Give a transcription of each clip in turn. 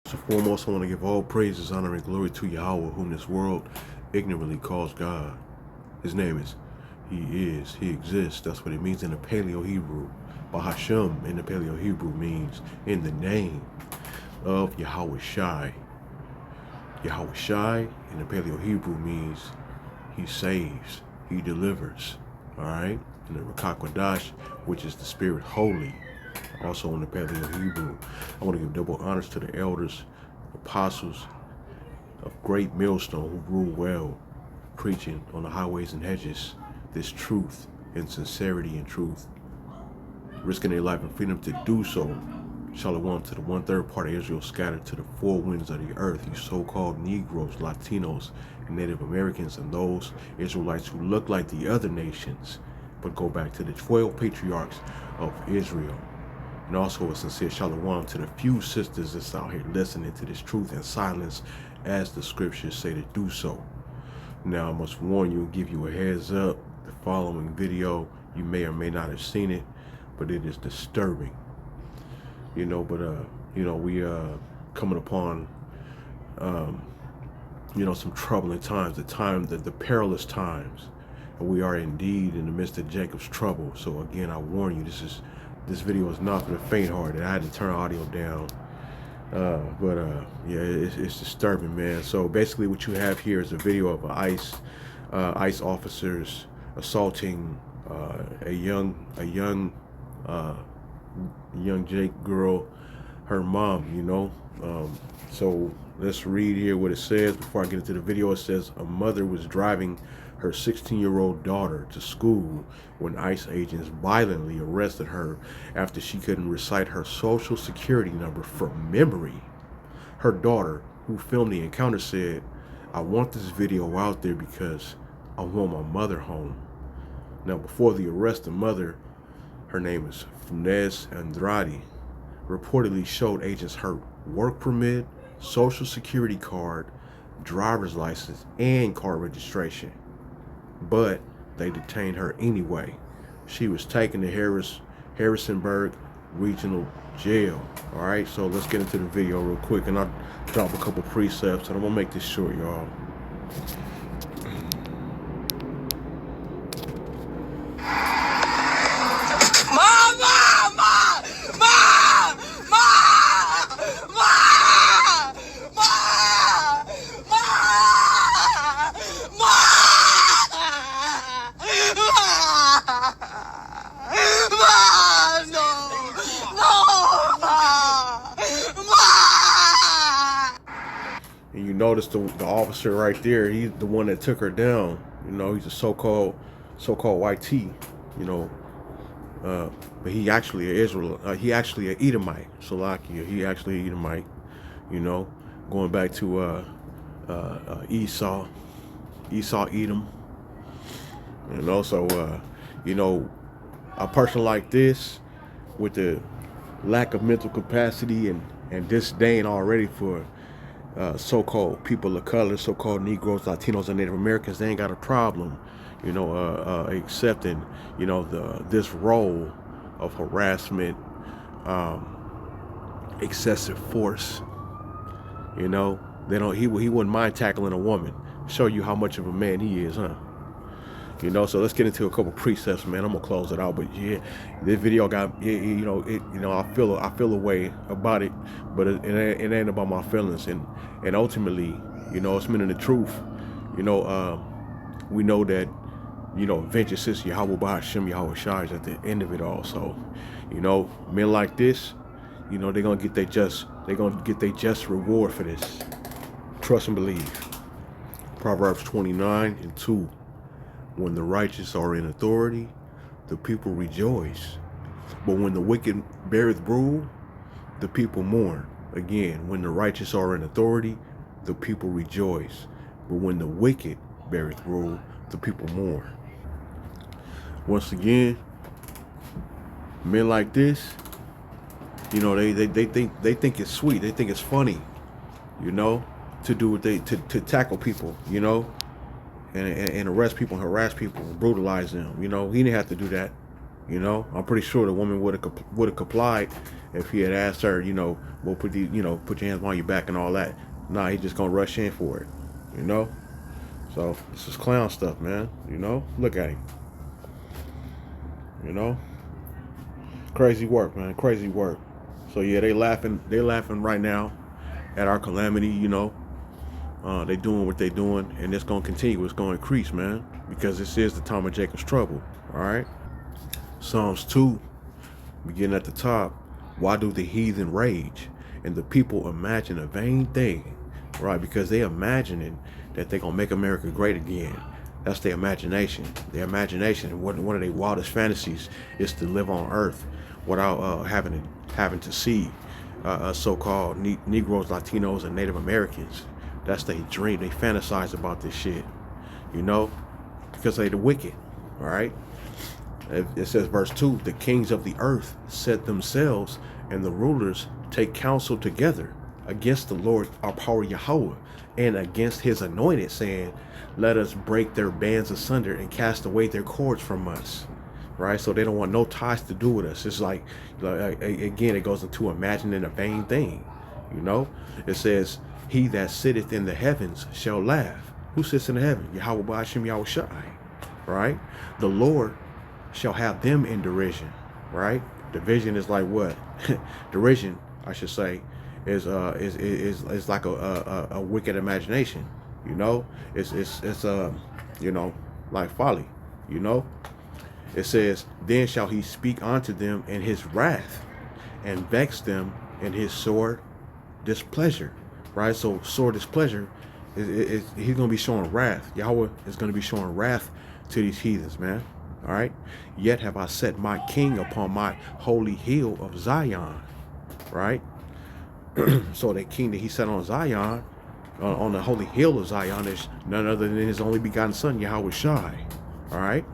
So foremost, I want to give all praises, honor, and glory to Yahweh, whom this world ignorantly calls God. His name is, He exists. That's what it means in the Paleo Hebrew. Bahashem in the Paleo Hebrew means in the name of Yahweh Shai. Yahweh Shai in the Paleo Hebrew means He saves, He delivers. Alright? And the Rakakwadash, which is the Spirit Holy, also in the Paleo Hebrew. I want to give double honors to the elders, apostles of great millstone who rule well, preaching on the highways and hedges this truth and sincerity and truth, risking their life and freedom to do so. Shalom to the 1/3 part of Israel scattered to the four winds of the earth, you so-called Negroes, Latinos, and Native Americans, and those Israelites who look like the other nations, but go back to the 12 patriarchs of Israel. And also a sincere shalom to the few sisters that's out here listening to this truth in silence as the scriptures say to do so. Now I must warn you and give you a heads up. The following video, you may or may not have seen it, but it is disturbing. We coming upon some troubling times, the perilous times. And we are indeed in the midst of Jacob's trouble. So again, I warn you, this video is not for the faint-hearted. I had to turn audio down. Yeah, it's disturbing, man. So basically what you have here is a video of ICE officers assaulting a young Jake girl, her mom, so let's read here what it says before I get into the video. It says a mother was driving her 16-year-old daughter to school when ICE agents violently arrested her after she couldn't recite her social security number from memory. Her daughter, who filmed the encounter, said, "I want this video out there because I want my mother home." Now, before the arrest, the mother, her name is Funes Andrade, reportedly showed agents her work permit, social security card, driver's license, and car registration. But they detained her anyway. She was taken to Harrisonburg Regional Jail. All right, so let's get into the video real quick, and I'll drop a couple precepts, and I'm gonna make this short, y'all. And you notice the officer right there, he's the one that took her down. He's a so-called YT, but he actually an Israel. He actually an Edomite, Salakia. He actually an Edomite, going back to Esau, Edom. And also, a person like this, with the lack of mental capacity and disdain already for so-called people of color, so-called Negroes, Latinos, and Native Americans, they ain't got a problem, accepting, this role of harassment, excessive force. They don't. He wouldn't mind tackling a woman. Show you how much of a man he is, huh? So let's get into a couple precepts, man. I'm gonna close it out, but yeah, this video got, I feel a way about it, but it ain't about my feelings, and ultimately, it's meaning the truth. We know that, vengeance is Yahweh Bahashem, Yahweh Shai is at the end of it all. So, men like this, they're gonna get their just reward for this. Trust and believe. Proverbs 29:2. When the righteous are in authority, the people rejoice. But when the wicked beareth rule, the people mourn. Again, when the righteous are in authority, the people rejoice. But when the wicked beareth rule, the people mourn. Once again, men like this, they think it's sweet. They think it's funny, to do what to tackle people, and arrest people and harass people and brutalize them. He didn't have to do that. You know, I'm pretty sure the woman would have complied if he had asked her, we'll put put your hands on your back and all that. Nah, he just gonna rush in for it. You know, so this is clown stuff, man. You know, look at him. You know, crazy work, man. Crazy work. So yeah, they laughing. They laughing right now at our calamity. You know, they doing what they doing, and it's gonna continue. It's gonna increase, man, because this is the time of Jacob's trouble. All right. Psalms 2, beginning at the top. Why do the heathen rage and the people imagine a vain thing? Right, because they imagining that they're gonna make America great again. That's their imagination. Their imagination, one of their wildest fantasies is to live on Earth without having to see so-called Negroes, Latinos, and Native Americans. That's their dream. They fantasize about this shit, you know, because they the wicked. All right. It says, verse 2, the kings of the earth set themselves, and the rulers take counsel together against the Lord our power Yahweh, and against his anointed, saying, let us break their bands asunder and cast away their cords from us. Right? So they don't want no ties to do with us. It's like again, it goes into imagining a vain thing. You know, it says, he that sitteth in the heavens shall laugh. Who sits in the heaven? Yahweh Ba'ashem Yahweh Shai. Right? The Lord shall have them in derision. Right? Division is like what? Derision, I should say, is like a wicked imagination. You know, it's like folly. You know, it says, then shall he speak unto them in his wrath, and vex them in his sore displeasure. Right? So sore displeasure is he's gonna be showing wrath. Yahweh is gonna be showing wrath to these heathens, man. All right. Yet have I set my king upon my holy hill of Zion. Right. So the king that he set on Zion, on the holy hill of Zion, is none other than his only begotten son, Yahweh Shai. All right.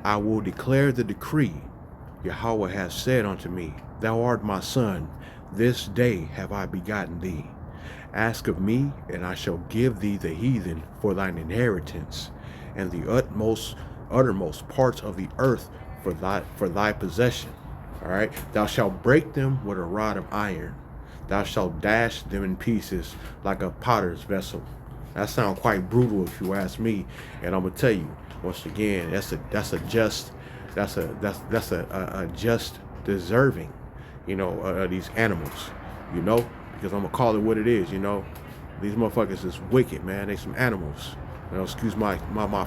I will declare the decree. Yahweh has said unto me, thou art my son. This day have I begotten thee. Ask of me, and I shall give thee the heathen for thine inheritance, and the uttermost parts of the earth for thy possession. All right. Thou shalt break them with a rod of iron. Thou shalt dash them in pieces like a potter's vessel. That sounds quite brutal if you ask me. And I'm gonna tell you once again, that's a just deserving, these animals, because I'm gonna call it what it is. These motherfuckers is wicked, man. They some animals. Excuse my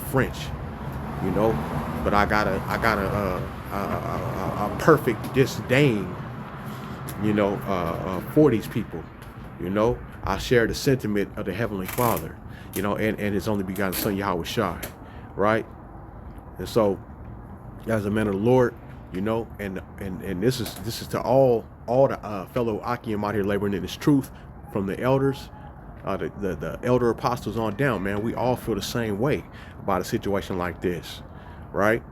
French. But I got a perfect disdain, for these people. I share the sentiment of the Heavenly Father, and his only begotten son, Yahweh Shai, right? And so, as a man of the Lord, and this is to all the fellow Akim out here laboring in this truth, from the elders, the elder apostles on down, man. We all feel the same way about a situation like this, right?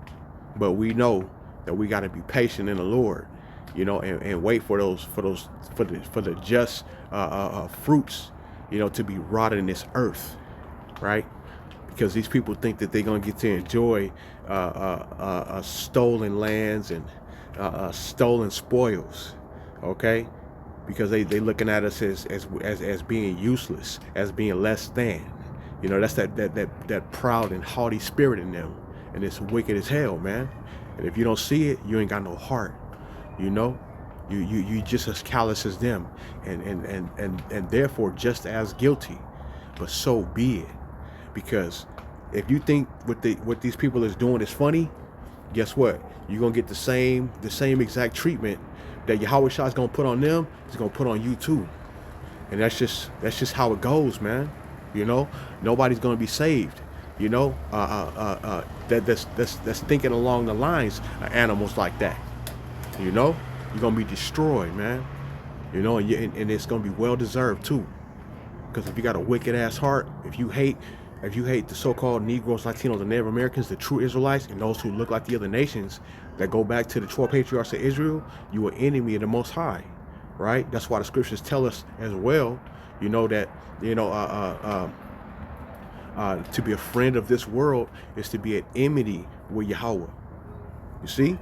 But we know that we got to be patient in the Lord, and wait for the just fruits, to be rotted in this earth, right? Because these people think that they're gonna get to enjoy stolen lands and stolen spoils, okay? Because they looking at us as being useless, as being less than. That's that proud and haughty spirit in them, and it's wicked as hell, man. And if you don't see it, you ain't got no heart. You just as callous as them, and therefore just as guilty. But so be it. Because if you think what these people is doing is funny, guess what? You're gonna get the same exact treatment that Yahweh Shah is gonna put on them. He's gonna put on you too. And that's just how it goes, man. Nobody's gonna be saved. That's thinking along the lines of animals like that. You're gonna be destroyed, man. And it's gonna be well deserved too. Because if you got a wicked ass heart, if you hate the so-called Negroes, Latinos, and Native Americans, the true Israelites, and those who look like the other nations that go back to the 12 patriarchs of Israel, you are enemy of the Most High, right? That's why the scriptures tell us as well, that to be a friend of this world is to be at enmity with Yahweh. You see?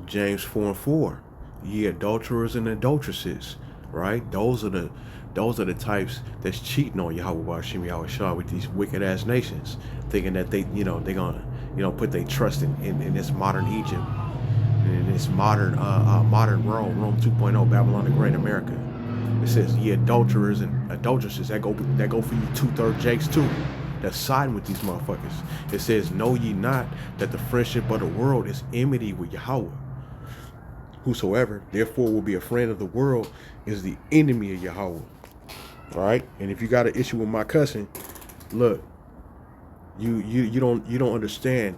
James 4:4. Ye adulterers and adulteresses, right? Those are the types that's cheating on Yahweh Bashim Yahweh Shah with these wicked ass nations, thinking that they're gonna, put their trust in this modern Egypt, in this modern Rome 2.0, Babylon the Great, America. It says ye adulterers and adulteresses. That go for you 2/3 Jakes too. That's siding with these motherfuckers. It says, know ye not that the friendship of the world is enmity with Yahweh. Whosoever therefore will be a friend of the world is the enemy of Yahweh. All right. And if you got an issue with my cussing, look, you don't understand.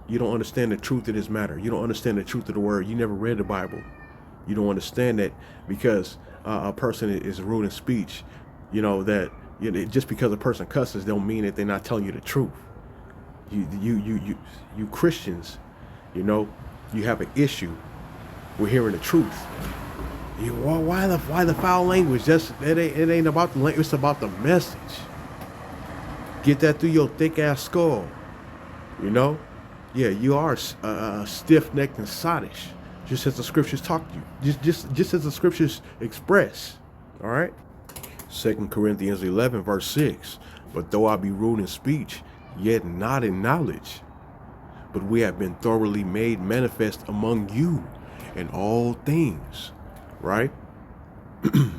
You don't understand the truth of this matter. You don't understand the truth of the word. You never read the Bible. You don't understand that because a person is rude in speech, that just because a person cusses don't mean that they're not telling you the truth. You Christians, you have an issue with hearing the truth. Why the foul language? It ain't about the language. It's about the message. Get that through your thick ass skull. Yeah, you are stiff-necked and sottish, just as the scriptures talk to you. Just as the scriptures express. All right. 2 Corinthians 11 verse 6. But though I be rude in speech, yet not in knowledge, but we have been thoroughly made manifest among you in all things. Right? A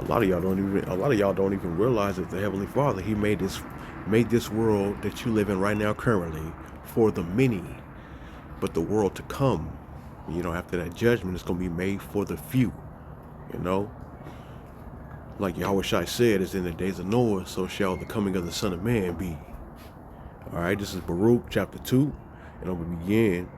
lot of y'all don't even realize that the Heavenly Father, He made this world that you live in right now currently for the many, but the world to come, after that judgment, is going to be made for the few. Like Yahweh Shai said, as in the days of Noah, so shall the coming of the Son of Man be. All right, this is Baruch chapter 2, and I'm going to begin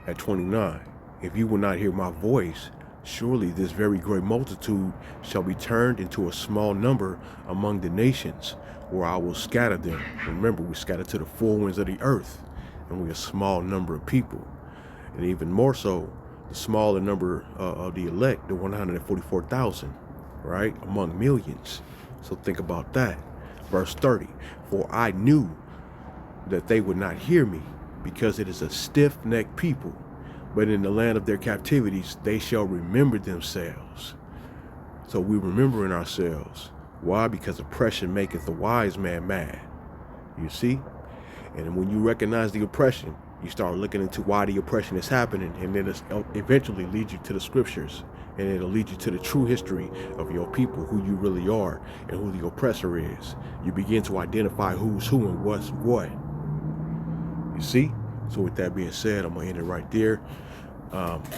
at 29. If you will not hear my voice, surely this very great multitude shall be turned into a small number among the nations, where I will scatter them. Remember, we scattered to the four winds of the earth, and we're a small number of people. And even more so, the smaller number of the elect, the 144,000, right, among millions. So think about that. Verse 30, for I knew that they would not hear me, because it is a stiff-necked people. But in the land of their captivities, they shall remember themselves. So we remembering ourselves. Why? Because oppression maketh the wise man mad. You see? And when you recognize the oppression, you start looking into why the oppression is happening, and then it'll eventually lead you to the scriptures, and it'll lead you to the true history of your people, who you really are, and who the oppressor is. You begin to identify who's who and what's what. You see? So with that being said, I'm going to end it right there.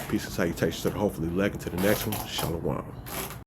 Peace and salutations to the hopefully elect, and to the next one. Shalom.